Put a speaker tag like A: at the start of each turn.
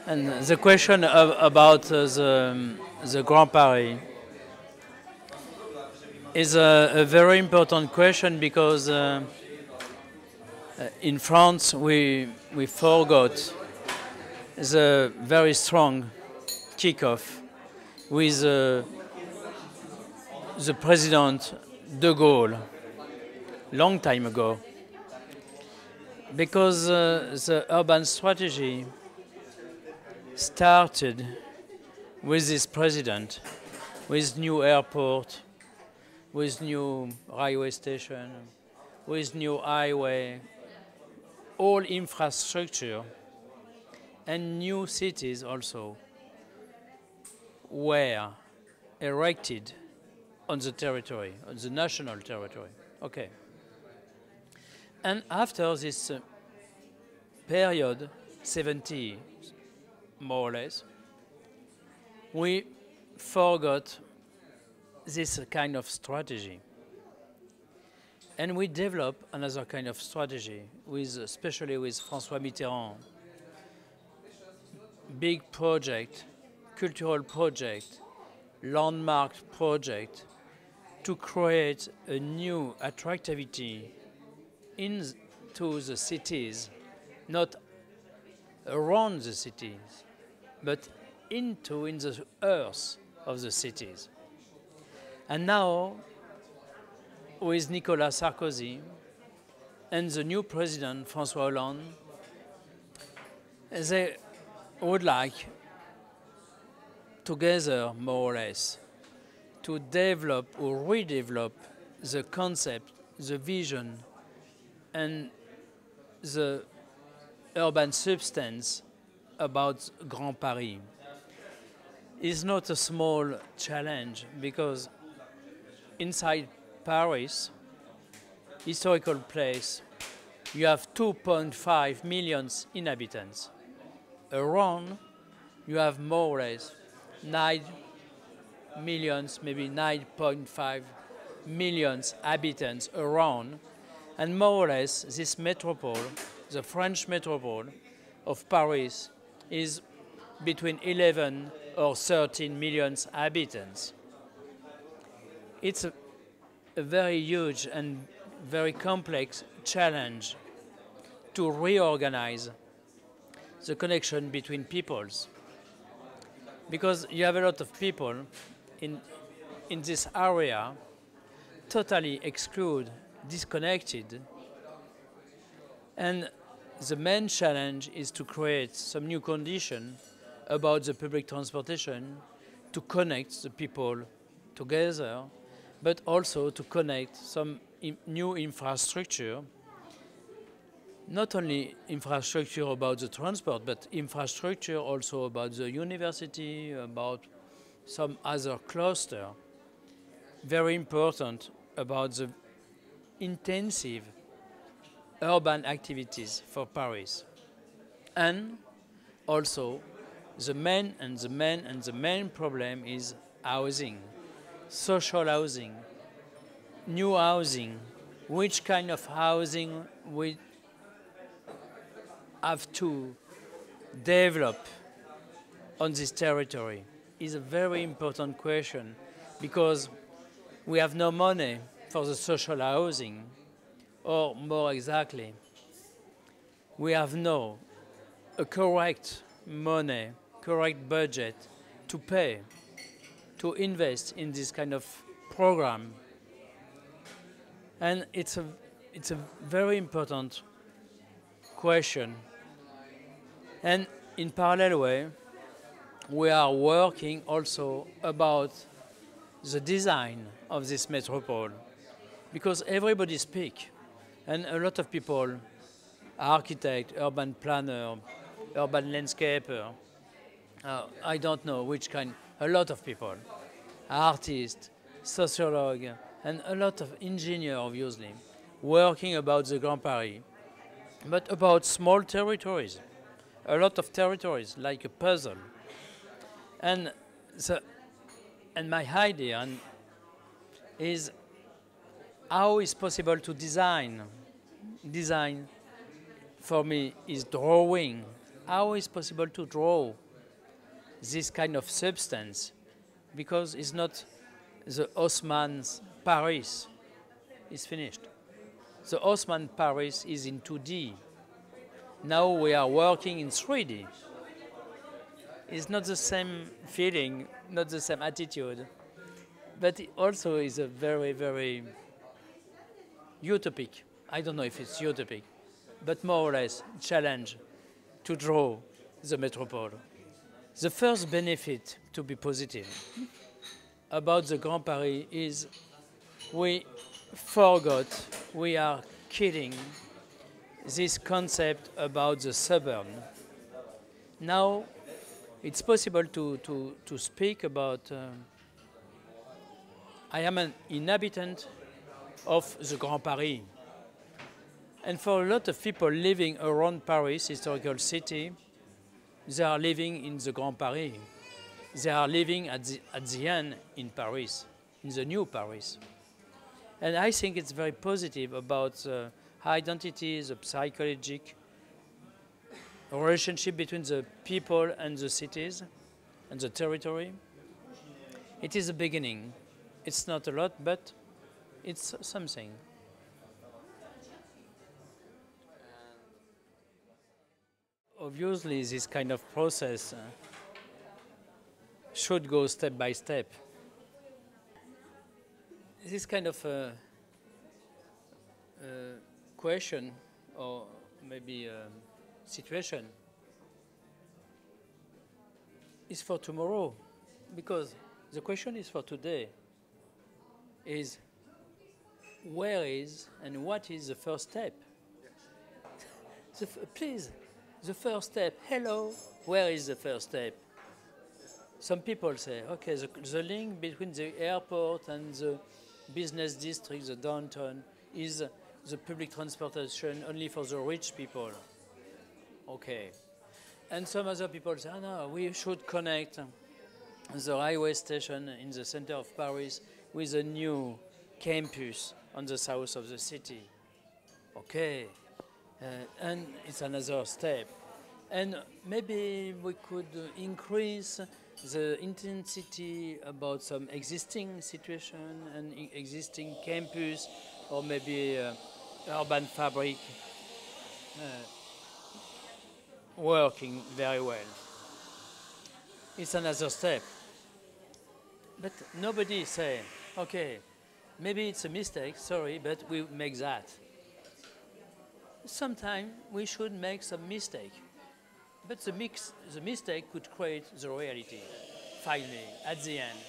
A: And the question about the Grand Paris is a very important question because in France we forgot the very strong kickoff with the President de Gaulle long time ago, because the urban strategy started with this president, with new airport, with new railway station, with new highway, all infrastructure, and new cities also were erected on the territory, on the national territory. Okay. And after this period, 70 more or less, we forgot this kind of strategy. And we developed another kind of strategy, especially with François Mitterrand. Big project, cultural project, landmark project to create a new attractivity into the cities, not around the cities, but in the earth of the cities. And now, with Nicolas Sarkozy and the new president, François Hollande, they would like, together more or less, to develop or redevelop the concept, the vision, and the urban substance about Grand Paris. It's not a small challenge because inside Paris, historical place, you have 2.5 million inhabitants. Around, you have more or less 9 millions, maybe 9.5 millions inhabitants around, and more or less this metropole, the French metropole of Paris, is between 11 or 13 million inhabitants. It's a very huge and very complex challenge to reorganize the connection between peoples, because you have a lot of people in this area totally excluded, disconnected, and the main challenge is to create some new condition about the public transportation to connect the people together, but also to connect some new infrastructure, not only infrastructure about the transport, but infrastructure also about the university, about some other cluster. Very important about the intensive urban activities for Paris. And also the main problem is housing, social housing, new housing. Which kind of housing we have to develop on this territory is a very important question, because we have no money for the social housing, or more exactly, we have no a correct money, correct budget to pay, to invest in this kind of program. And it's a very important question. And in parallel way, we are working also about the design of this metropole, because everybody speaks, and a lot of people, architect, urban planner, urban landscaper, I don't know which kind, a lot of people, artists, sociologue, and a lot of engineers, obviously, working about the Grand Paris, but about small territories, a lot of territories, like a puzzle. And my idea is how is possible to design. Design, for me, is drawing how is possible to draw this kind of substance, because it's not the Haussmann's Paris is finished. The Haussmann Paris is in 2D. Now we are working in 3D. It's not the same feeling, not the same attitude, but it also is a very, very utopic, I don't know if it's utopic, but more or less challenge to draw the metropole. The first benefit, to be positive, about the Grand Paris is we forgot, we are killing this concept about the suburb. Now it's possible to speak about, I am an inhabitant of the Grand Paris. And for a lot of people living around Paris, historical city, they are living in the Grand Paris. They are living at the end in Paris, in the new Paris. And I think it's very positive about the identity, the psychological relationship between the people and the cities and the territory. It is a beginning. It's not a lot, but it's something. Obviously, this kind of process should go step by step. This kind of question, or maybe situation, is for tomorrow, because the question is for today, is where is and what is the first step? Please, the first step, hello, where is the first step? Some people say, okay, the link between the airport and the business district, the downtown, is the public transportation only for the rich people. Okay. And some other people say, oh, no, we should connect the railway station in the center of Paris with a new campus on the south of the city. Okay. And it's another step. And maybe we could increase the intensity about some existing situation and existing campus, or maybe urban fabric working very well. It's another step. But nobody say, okay, maybe it's a mistake, sorry, but we make that. Sometimes we should make some mistake. But the mistake could create the reality, finally, at the end.